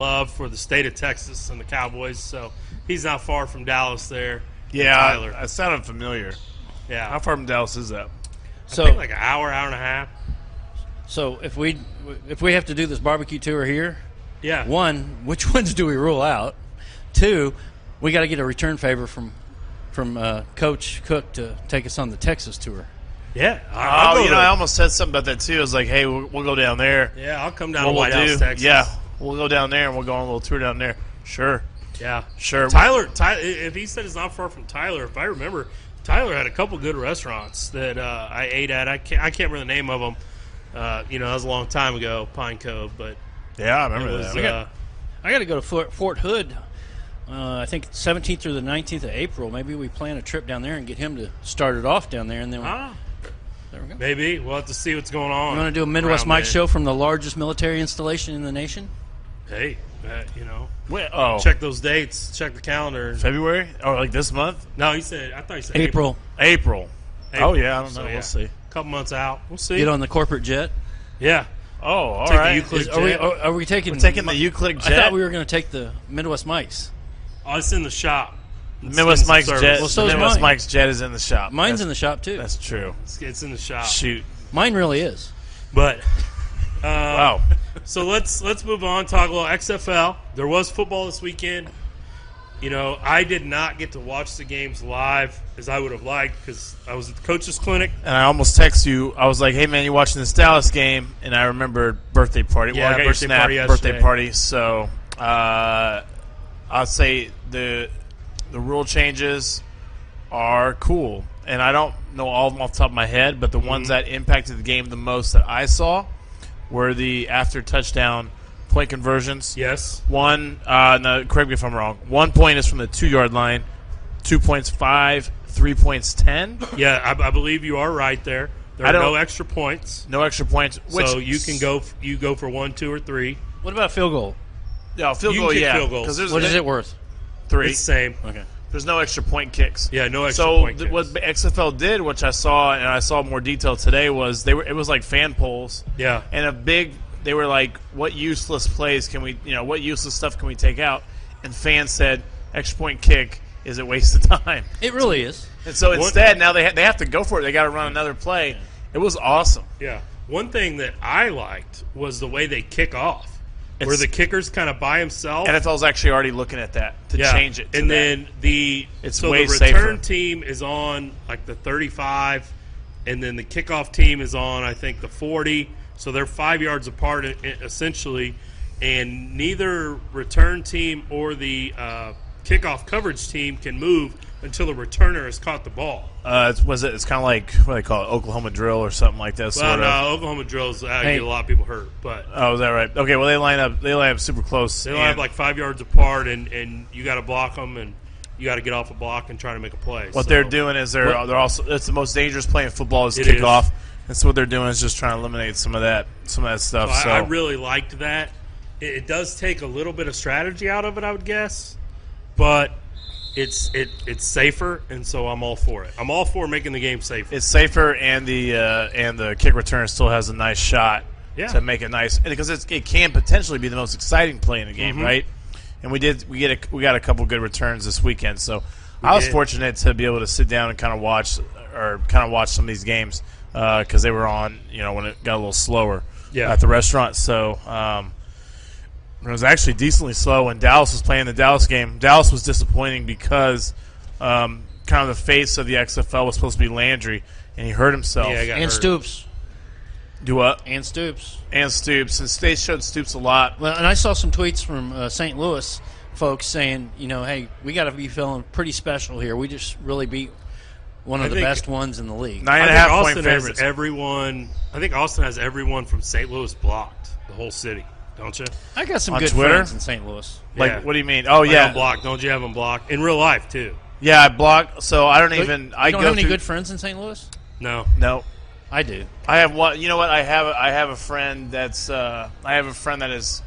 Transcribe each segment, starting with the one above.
love for the state of Texas and the Cowboys, so he's not far from Dallas there. Yeah, Tyler. that sounded familiar. Yeah. How far from Dallas is that? I think like an hour and a half. So if we have to do this barbecue tour here, Yeah. one, which ones do we rule out? Two, we got to get a return favor from Coach Cook to take us on the Texas tour. Yeah. I almost said something about that too. I was like, hey, we'll go down there. Yeah, I'll come down to Whitehouse, Texas. Yeah, we'll go down there and we'll go on a little tour down there. Sure. Yeah. Sure. Tyler, if he said it's not far from Tyler, if I remember, Tyler had a couple good restaurants that I ate at. I can't remember the name of them. That was a long time ago, Pine Cove, but yeah, I remember that. I got to go to Fort Hood. I think 17th through the 19th of April. Maybe we plan a trip down there and get him to start it off down there, and then there we go. Maybe we'll have to see what's going on. You want to do a Midwest Mike show from the largest military installation in the nation? Hey, check those dates. Check the calendar. February? Oh, like this month? No, I thought he said April. Oh yeah, I don't know. So, We'll see. A couple months out. We'll see. Get on the corporate jet. Yeah. Oh, all Take right. the Euclid jet. Are we taking? We're taking the Euclid jet. I thought we were going to take the Midwest Mikes. Oh, it's in the shop. Midwest Mike's jet. Well, so is Midwest mine. Mike's jet is in the shop. Mine's in the shop too. That's true. It's in the shop. Shoot. Mine really is. But Wow. So let's move on. Talk a little XFL. There was football this weekend. I did not get to watch the games live as I would have liked because I was at the coach's clinic. And I almost text you. I was like, "Hey man, you watching this Dallas game?" And I remembered birthday party. Yeah, I got birthday your snap, party yesterday. birthday party. So I'll say the rule changes are cool, and I don't know all of them off the top of my head, but the ones that impacted the game the most that I saw were the after touchdown point conversions. Yes. One, no, correct me if I'm wrong. 1 point is from the 2-yard line. 2 points 5, 3 points 10. Yeah, I believe you are right there. There are no extra points. No extra points. So you can go for 1, 2, or 3. What about field goal? Yeah, field You goal. can kick Yeah, field goals. What is it worth? 3. It's the same. Okay. There's no extra point kicks. Yeah, no extra So point kicks. what XFL did, which I saw, and I saw more detail today, was it was like fan polls. Yeah. And they were like, what useless plays can we, what useless stuff can we take out? And fans said, extra point kick is a waste of time. It really is. And so instead, now they have to go for it. They got to run another play. It was awesome. Yeah. One thing that I liked was the way they kick off, where the kicker's kind of by himself. NFL's actually already looking at that to change it. And then the way return safer. team is on like the 35, and then the kickoff team is on I think the 40. So they're 5 yards apart essentially, and neither return team or the kickoff coverage team can move until the returner has caught the ball. It's kind of like, what do they call it, Oklahoma drill or something like that. Well, no, Oklahoma drills get a lot of people hurt. But is that right? Okay, well they line up super close. They line up like 5 yards apart, and you got to block them, and you got to get off a block and try to make a play. What they're doing is they're also, it's the most dangerous play in football is kickoff. And so what they're doing is just trying to eliminate some of that stuff. So I really liked that. It does take a little bit of strategy out of it, I would guess, but it's safer, and so I'm all for it. I'm all for making the game safer. It's safer, and the kick return still has a nice shot to make it nice, because it can potentially be the most exciting play in the game, right? And we got a couple good returns this weekend, so I was fortunate to be able to sit down and kind of watch some of these games because they were on, when it got a little slower at the restaurant. So it was actually decently slow when Dallas was playing the Dallas game. Dallas was disappointing because kind of the face of the XFL was supposed to be Landry, and he hurt himself. Yeah, got and hurt. Stoops. Do what? And Stoops. And Stoops. And they showed Stoops a lot. Well, and I saw some tweets from St. Louis folks saying, hey, we got to be feeling pretty special here. We just really beat one of the best ones in the league. 9.5 point favorites. I think Austin has everyone from St. Louis blocked, the whole city, don't you? I got some on good Twitter? friends in St. Louis. Like, what do you mean? Oh, yeah. Blocked. Don't you have them blocked? In real life, too. Yeah, I blocked. So I don't even. You I don't go have any through, good friends in St. Louis? No. I do. I have one. You know what? I have a friend that's. I have a friend that is.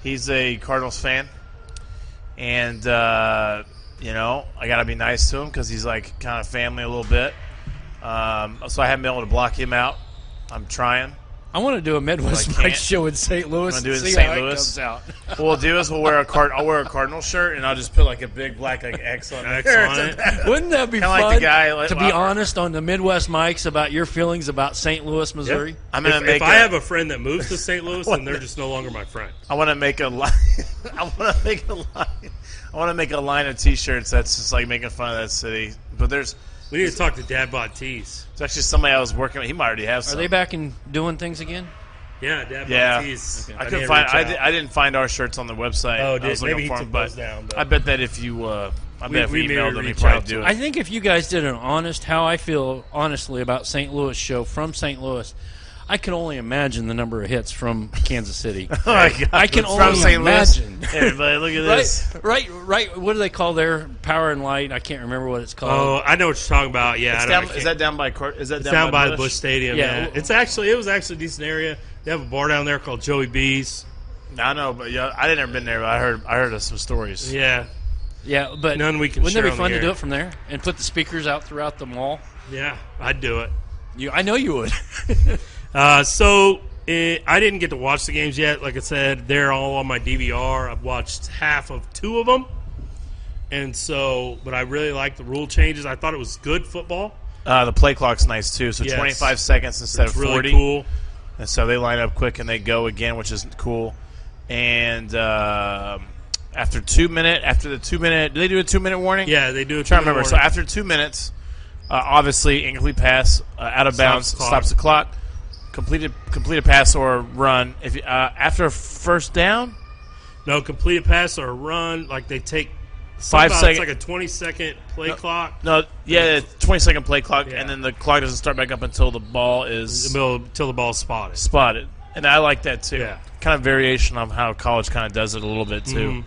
He's a Cardinals fan, and I gotta be nice to him because he's like kind of family a little bit. So I haven't been able to block him out. I'm trying. I want to do a Midwest Mike show in St. Louis. Do it in see St. how Louis. it comes out. What we'll do is I'll wear a Cardinal shirt, and I'll just put like a big black X on it. Wouldn't that be Kinda fun? like the guy, to be honest on the Midwest Mics about your feelings about St. Louis, Missouri. Yep. If I have a friend that moves to St. Louis, then they're just no longer my friend. I want to make a line. I want to make a line of T-shirts that's just like making fun of that city. But we need to talk to Dad Bought Tees. It's actually somebody I was working with. He might already have some. Are they back in doing things again? Yeah, Dad Bought Tees. Okay. I couldn't find. I didn't find our shirts on the website. Oh, maybe he took those down. I bet that if you, if we emailed them, he'd reach probably out do it. I think if you guys did an honest, how I feel honestly about St. Louis show from St. Louis, I can only imagine the number of hits from Kansas City. Oh my God. I can From only St. Louis. imagine. Everybody, look at this. Right. What do they call their Power and Light? I can't remember what it's called. Oh, I know what you're talking about. Yeah, Is that down by? Is that down by Busch? the Busch Stadium? Yeah, it was actually a decent area. They have a bar down there called Joey B's. I know, but I didn't ever been there. But I heard of some stories. Yeah, but none we can. Wouldn't share that be fun on the to do air. it from there and put the speakers out throughout the mall? Yeah, I'd do it. I know you would. I didn't get to watch the games yet. Like I said, they're all on my DVR. I've watched half of 2 of them, but I really like the rule changes. I thought it was good football. The play clock's nice too. So 25 seconds instead of 40. Really cool. And so they line up quick and they go again, which is cool. And after the 2 minute, do they do a 2 minute warning? Yeah, they do. I'm trying to remember. So after 2 minutes, obviously incomplete pass, out of bounds, stops the clock. Complete a pass or run. If after a first down, no, complete a pass or a run. Like they take 5 seconds. It's like a 20-second play clock. No, 20-second play clock, and then the clock doesn't start back up until the ball is until the ball's spotted. And I like that too. Yeah. Kind of variation of how college kind of does it a little bit too.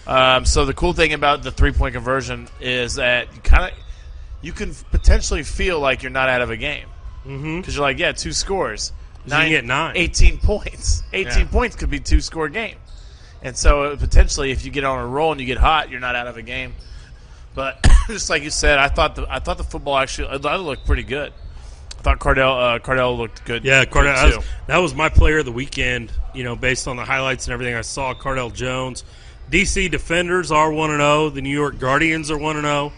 Mm-hmm. So the cool thing about the 3-point conversion is that you can potentially feel like you're not out of a game because you're like, 2 scores, you can get 9, 18 points. 18 points could be 2-score game. And so potentially, if you get on a roll and you get hot, you're not out of a game. But just like you said, I thought the football actually looked pretty good. I thought Cardell looked good. Yeah, Cardell. Good too. That was my player of the weekend. Based on the highlights and everything I saw, Cardell Jones. DC Defenders are 1-0. The New York Guardians are 1-0.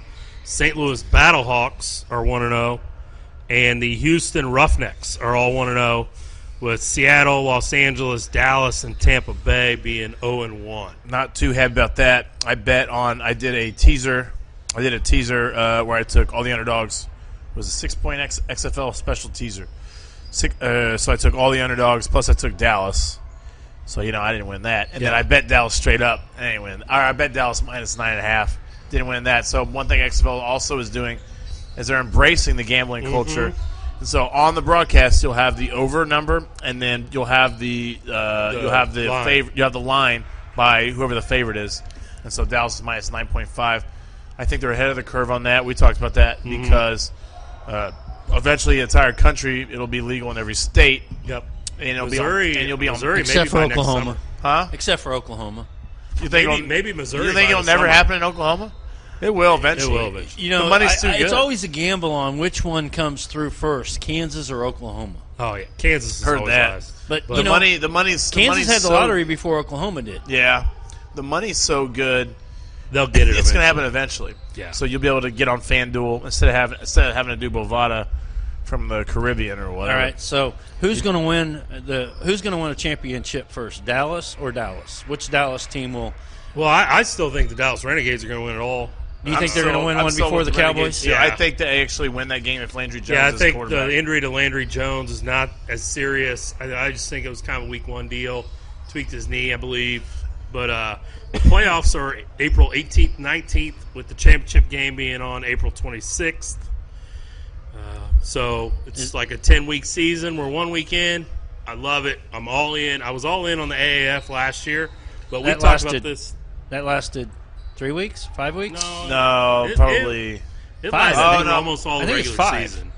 St. Louis Battlehawks are 1-0, and the Houston Roughnecks are all 1-0. With Seattle, Los Angeles, Dallas, and Tampa Bay being 0-1. Not too happy about that. I did a teaser where I took all the underdogs. It was a 6-point XFL special teaser. So I took all the underdogs, plus I took Dallas. So, I didn't win that. And then I bet Dallas straight up. I didn't win. I bet Dallas minus 9.5. Didn't win that. So one thing XFL also is doing is they're embracing the gambling culture. And so on the broadcast, you'll have the over number, and then you'll have the line by whoever the favorite is. And so Dallas is minus 9.5. I think they're ahead of the curve on that. We talked about that because eventually, the entire country it'll be legal in every state. Yep. And it'll Missouri, and you'll be on Missouri, except for Oklahoma. Huh? Except for Oklahoma. You think maybe Missouri? You think it'll never happen in Oklahoma? It will eventually. It will eventually. The money's too good. It's always a gamble on which one comes through first, Kansas or Oklahoma. Oh yeah, Kansas is Heard always that. last. But the money's Kansas had the lottery before Oklahoma did. Yeah, the money's so good. They'll get it. It's going to happen eventually. Yeah. So you'll be able to get on FanDuel instead of having to do Bovada from the Caribbean or whatever. All right. So who's going to win a championship first, Dallas or Dallas? Which Dallas team will? Well, I still think the Dallas Renegades are going to win it all. Do you think they're going to win one before the Cowboys? Yeah, I think they actually win that game if Landry Jones is I think quarterback. the injury to Landry Jones is not as serious. I just think it was kind of a week 1 deal. Tweaked his knee, I believe. But the playoffs are April 18th, 19th, with the championship game being on April 26th. So it's like a 10-week season. We're 1 week in. I love it. I'm all in. I was all in on the AAF last year, but we talked about this. That lasted 3 weeks, 5 weeks? No, probably. It Five. lasted almost all the I think it's regular 5. season.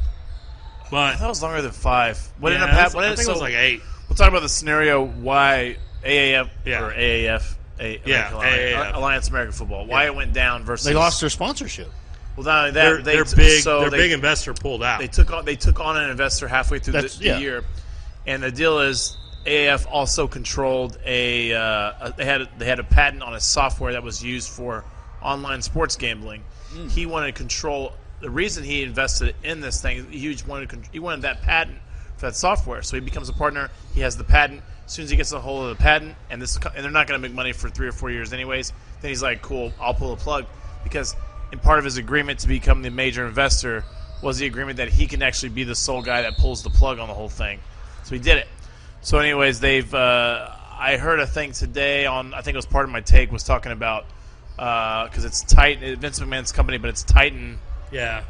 But That was longer than 5. What ended up I happening? think it was like 8. We'll talk about the scenario why AAF Yeah. or AAF, AAF. Alliance American Football, why it went down versus They lost their sponsorship. Well, not only that, Their big investor pulled out. They took on an investor halfway through the year, And the deal is, AAF also controlled they had a patent on a software that was used for online sports gambling. He wanted to control. The reason he invested in this thing, he wanted that patent for that software. So he becomes a partner. He has the patent. As soon as he gets a hold of the patent, and they're not going to make money for 3 or 4 years anyways, then he's like, cool, I'll pull the plug. Because in part of his agreement to become the major investor was the agreement that he can actually be the sole guy that pulls the plug on the whole thing. So he did it. So anyways, I heard a thing today on, I think it was part of my take, was talking about, because it's Titan, Vince McMahon's company, but it's Titan. Yeah.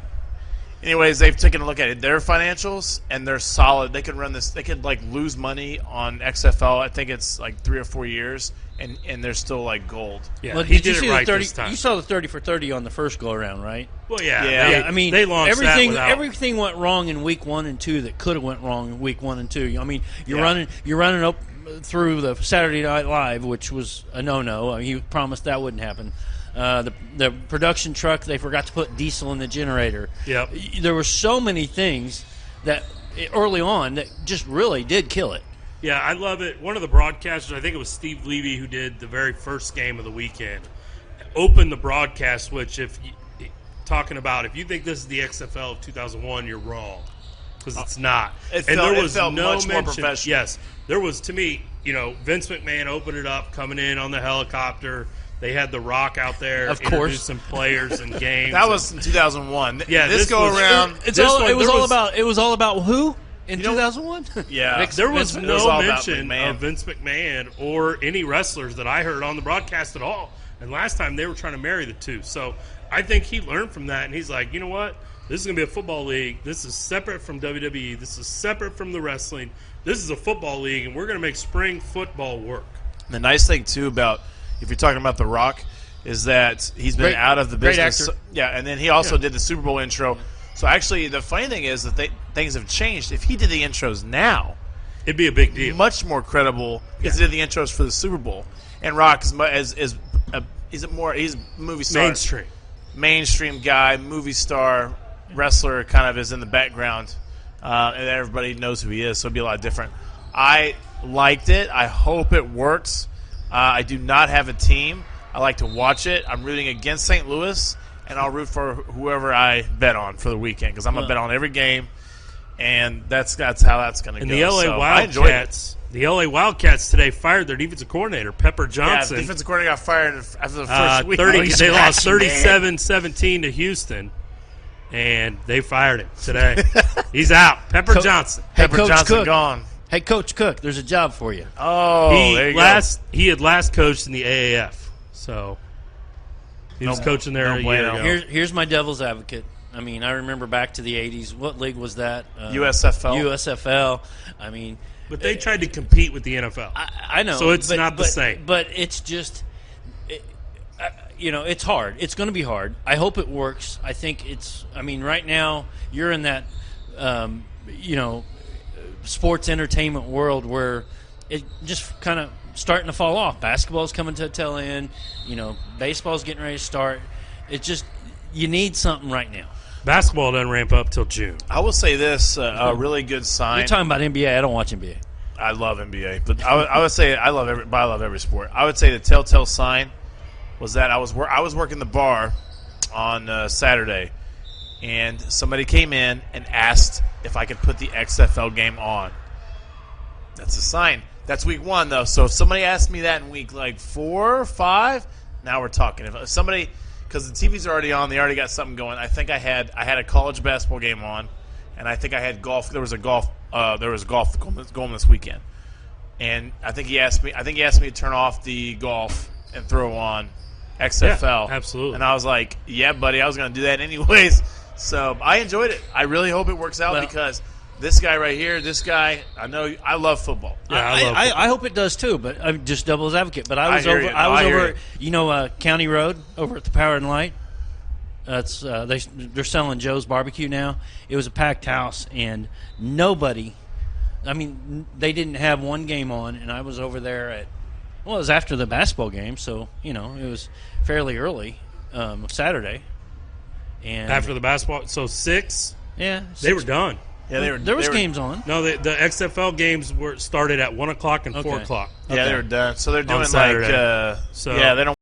Anyways, they've taken a look at their financials, and they're solid. They could run this. They could lose money on XFL. I think it's 3 or 4 years, and they're still gold. Yeah, well, he did it right 30, this time. You saw the 30 for 30 on the first go around, right? Well, yeah. I mean, they launched everything went wrong in week 1 and 2 that could have went wrong in week 1 and 2. I mean, you're running up through the Saturday Night Live, which was a no-no. I mean, he promised that wouldn't happen. The production truck, they forgot to put diesel in the generator. Yep. There were so many things that early on that just really did kill it. Yeah, I love it. One of the broadcasters, I think it was Steve Levy, who did the very first game of the weekend, opened the broadcast, which talking about if you think this is the XFL of 2001, you're wrong, because it's not. It felt much more professional. Yes, there was, to me, Vince McMahon opened it up, coming in on the helicopter. They had The Rock out there, of course, introduce some players and games. That was in 2001. Yeah, this go around. It was all about who in 2001. Yeah, there was no mention of Vince McMahon or any wrestlers that I heard on the broadcast at all. And last time they were trying to marry the two. So I think he learned from that, and he's like, you know what? This is going to be a football league. This is separate from WWE. This is separate from the wrestling. This is a football league, and we're going to make spring football work. The nice thing, too, about if you're talking about The Rock, is that he's been out of the business. Great actor. Yeah, and then he also did the Super Bowl intro. So actually, the funny thing is that things have changed. If he did the intros now, it'd be a big deal. Much more credible because he did the intros for the Super Bowl. And Rock he's a movie star. Mainstream guy, movie star, wrestler kind of is in the background. And everybody knows who he is, so it'd be a lot different. I liked it. I hope it works. I do not have a team. I like to watch it. I'm rooting against St. Louis, and I'll root for whoever I bet on for the weekend because I'm going to bet on every game, and that's how that's going to go. And the LA Wildcats today fired their defensive coordinator, Pepper Johnson. Yeah, the defensive coordinator got fired after the first week. They lost 37-17 to Houston, and they fired him today. He's out. Pepper Johnson. Pepper Johnson Cook. Gone. Hey, Coach Cook, there's a job for you. Oh, there you go. He had last coached in the AAF, so he was coaching there a year ago. Here's my devil's advocate. I mean, I remember back to the 80s. What league was that? USFL. USFL. I mean, but they tried to compete with the NFL. I know. So it's not the same. But it's just, it's hard. It's going to be hard. I hope it works. I think right now you're in that, sports entertainment world where it just kind of starting to fall off. Basketball's coming to a tail end. Baseball's getting ready to start. It's just you need something right now. Basketball doesn't ramp up till June. I will say this: a really good sign. You're talking about NBA. I don't watch NBA. I love NBA, but I would say I love every sport. I would say the telltale sign was that I was working the bar on Saturday, and somebody came in and asked if I could put the XFL game on. That's a sign. That's week 1, though. So if somebody asked me that in week 4 or 5, now we're talking. If somebody, because the TV's already on, they already got something going. I think I had a college basketball game on, and I think I had golf. There was golf going this weekend, and I think he asked me to turn off the golf and throw on XFL. Yeah, absolutely. And I was like, "Yeah, buddy, I was going to do that anyways." So I enjoyed it. I really hope it works out because this guy right here, I know I love football. Yeah, I hope it does too. But I'm just devil's advocate. But I was over County Road over at the Power and Light. That's they're selling Joe's Barbecue now. It was a packed house and nobody. I mean, they didn't have one game on, and I was over there it was after the basketball game, so it was fairly early Saturday. And after the basketball, so 6. Yeah, they were done. Yeah, there was games on. No, the XFL games started at 1 o'clock and 4 o'clock. Yeah, they were done. So they're doing Saturday. they don't